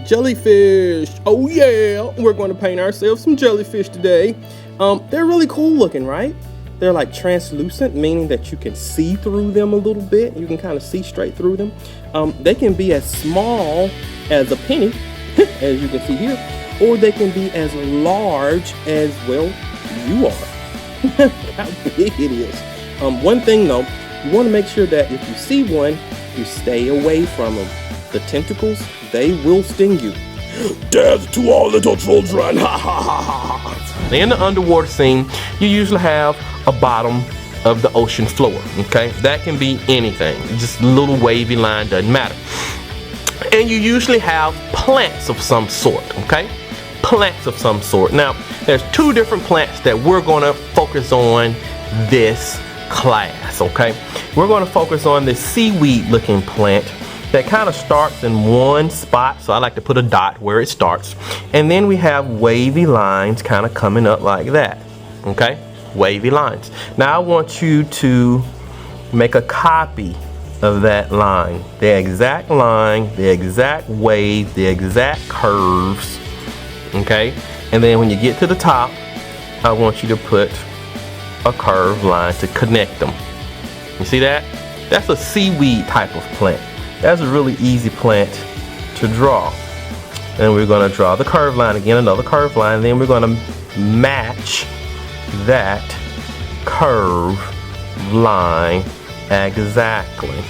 jellyfish. Oh yeah, we're going to paint ourselves some jellyfish today. They're really cool looking, right? They're like translucent, meaning that you can see through them a little bit. You can kind of see straight through them. They can be as small as a penny, as you can see here, or they can be as large as, well, you are. How big it is. One thing though, you want to make sure that if you see one, you stay away from them. The tentacles, they will sting you. Death to all little children. Ha ha ha ha. In the underwater scene, you usually have a bottom of the ocean floor, okay? That can be anything, just a little wavy line, doesn't matter. And you usually have plants of some sort, okay? Plants of some sort. Now, there's two different plants that we're gonna focus on this class, okay? We're gonna focus on this seaweed looking plant that kind of starts in one spot, so I like to put a dot where it starts, and then we have wavy lines kind of coming up like that, okay? Wavy lines. Now I want you to make a copy of that line, the exact line, the exact wave, the exact curves, okay? And then when you get to the top, I want you to put a curved line to connect them. You see that? That's a seaweed type of plant. That's a really easy plant to draw. And we're going to draw the curved line again, another curved line, and then we're going to match that curved line exactly.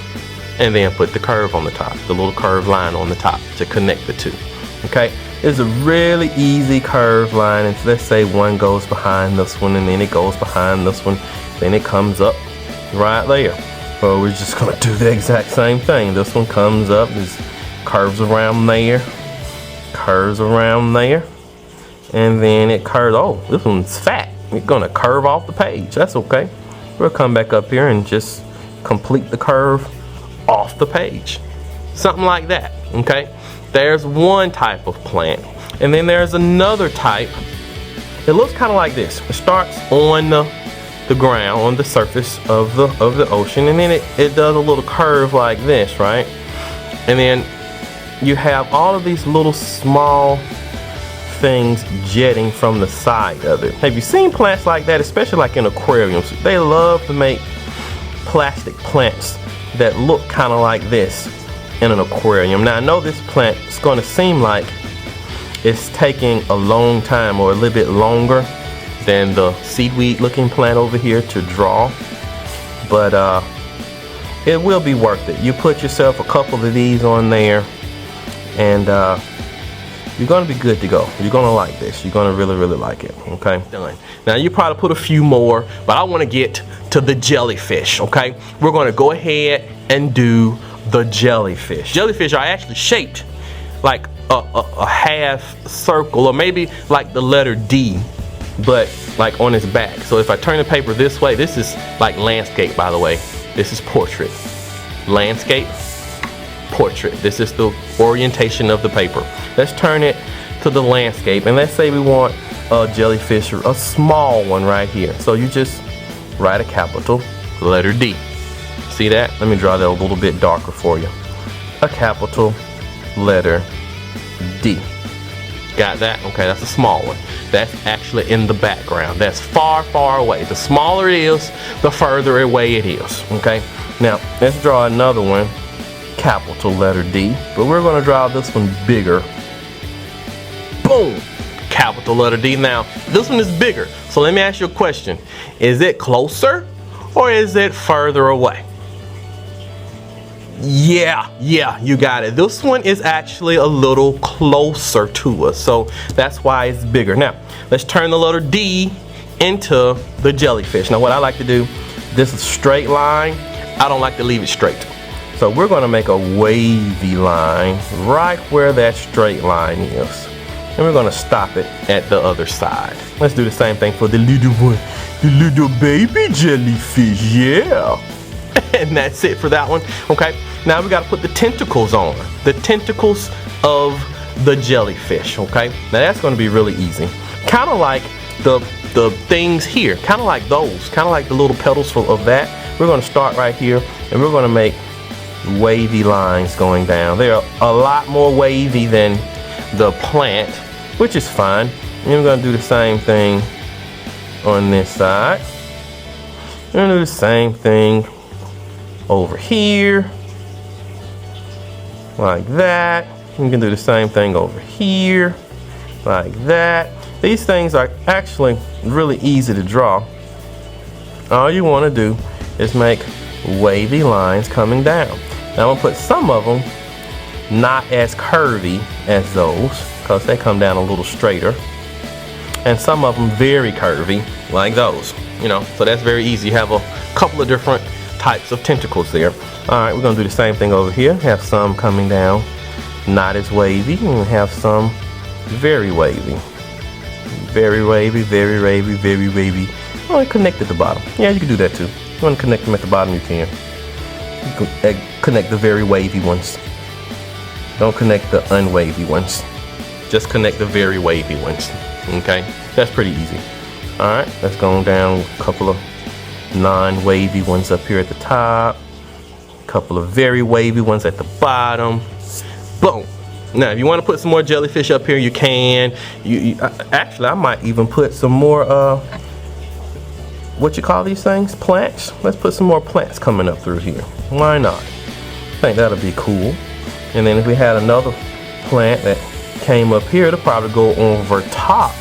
And then put the curve on the top, the little curved line on the top to connect the two. Okay? It's a really easy curved line. And let's say one goes behind this one, and then it goes behind this one, then it comes up right there. Well, we're just gonna do the exact same thing. This one comes up, this curves around there, curves around there, and then it curves. Oh, this one's fat. It's gonna curve off the page. That's okay. We'll come back up here and just complete the curve off the page. Something like that, okay? There's one type of plant. And then there's another type. It looks kind of like this. It starts on the ground, on the surface of the ocean, and then it does a little curve like this, right? And then you have all of these little small things jetting from the side of it. Have you seen plants like that, especially like in aquariums? They love to make plastic plants that look kind of like this in an aquarium. Now I know this plant is going to seem like it's taking a long time, or a little bit longer than the seaweed looking plant over here to draw, but it will be worth it. You put yourself a couple of these on there, and you're gonna be good to go. You're gonna like this. You're gonna really like it. Okay, done. Now you probably put a few more, but I want to get to the jellyfish. Okay, we're gonna go ahead and do the jellyfish. Jellyfish are actually shaped like a half circle, or maybe like the letter D, but like on its back. So if I turn the paper this way, this is like landscape, by the way. This is portrait. Landscape, portrait. This is the orientation of the paper. Let's turn it to the landscape, and let's say we want a jellyfish, a small one right here. So you just write a capital letter D. See that? Let me draw that a little bit darker for you. A capital letter D. Got that? Okay, that's a small one. That's actually in the background. That's far away. The smaller it is, the further away it is. Okay, now let's draw another one, capital letter D, but we're going to draw this one bigger. Boom, capital letter D. Now this one is bigger, so let me ask you a question. Is it closer or is it further away? Yeah, you got it. This one is actually a little closer to us, so that's why it's bigger. Now, let's turn the letter D into the jellyfish. Now, what I like to do, this is a straight line. I don't like to leave it straight. So we're gonna make a wavy line right where that straight line is. And we're gonna stop it at the other side. Let's do the same thing for the little one, the little baby jellyfish, yeah. And that's it for that one. Okay, now we got to put the tentacles on, the tentacles of the jellyfish. Okay, now that's going to be really easy, kind of like the things here, kind of like those, kind of like the little petals of that. We're going to start right here, and we're going to make wavy lines going down. They're a lot more wavy than the plant, which is fine. And we're gonna do the same thing on this side. We're gonna do the same thing over here, like that. You can do the same thing over here, like that. These things are actually really easy to draw. All you want to do is make wavy lines coming down. Now I'm gonna put some of them not as curvy as those, because they come down a little straighter, and some of them very curvy like those, you know. So that's very easy. You have a couple of different types of tentacles there. All right, we're gonna do the same thing over here. Have some coming down not as wavy, and have some very wavy. Very wavy, very wavy, very wavy. Oh, connect at the bottom. Yeah, you can do that too. You want to connect them at the bottom, you can. You can connect the very wavy ones. Don't connect the unwavy ones. Just connect the very wavy ones. Okay, that's pretty easy. All right, let's go down a couple of non-wavy ones up here at the top. A couple of very wavy ones at the bottom. Boom. Now, if you want to put some more jellyfish up here, you can. Actually, I might even put some more, what you call these things? Plants? Let's put some more plants coming up through here. Why not? I think that'll be cool. And then if we had another plant that came up here, it'll probably go over top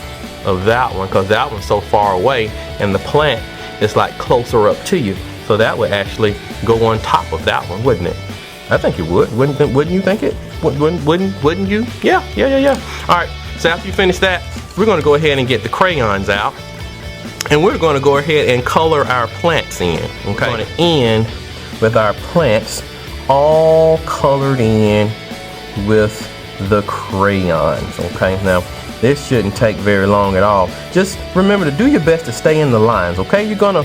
of that one, because that one's so far away and the plant is like closer up to you. So that would actually go on top of that one, wouldn't it? I think it would. Wouldn't you think it? Wouldn't you? Yeah. All right, so after you finish that, we're gonna go ahead and get the crayons out, and we're gonna go ahead and color our plants in, okay? We're gonna end with our plants all colored in with the crayons, okay? Now, this shouldn't take very long at all. Just remember to do your best to stay in the lines, okay? You're gonna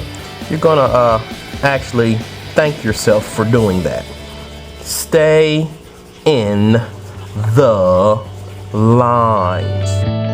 actually thank yourself for doing that. Stay in the lines.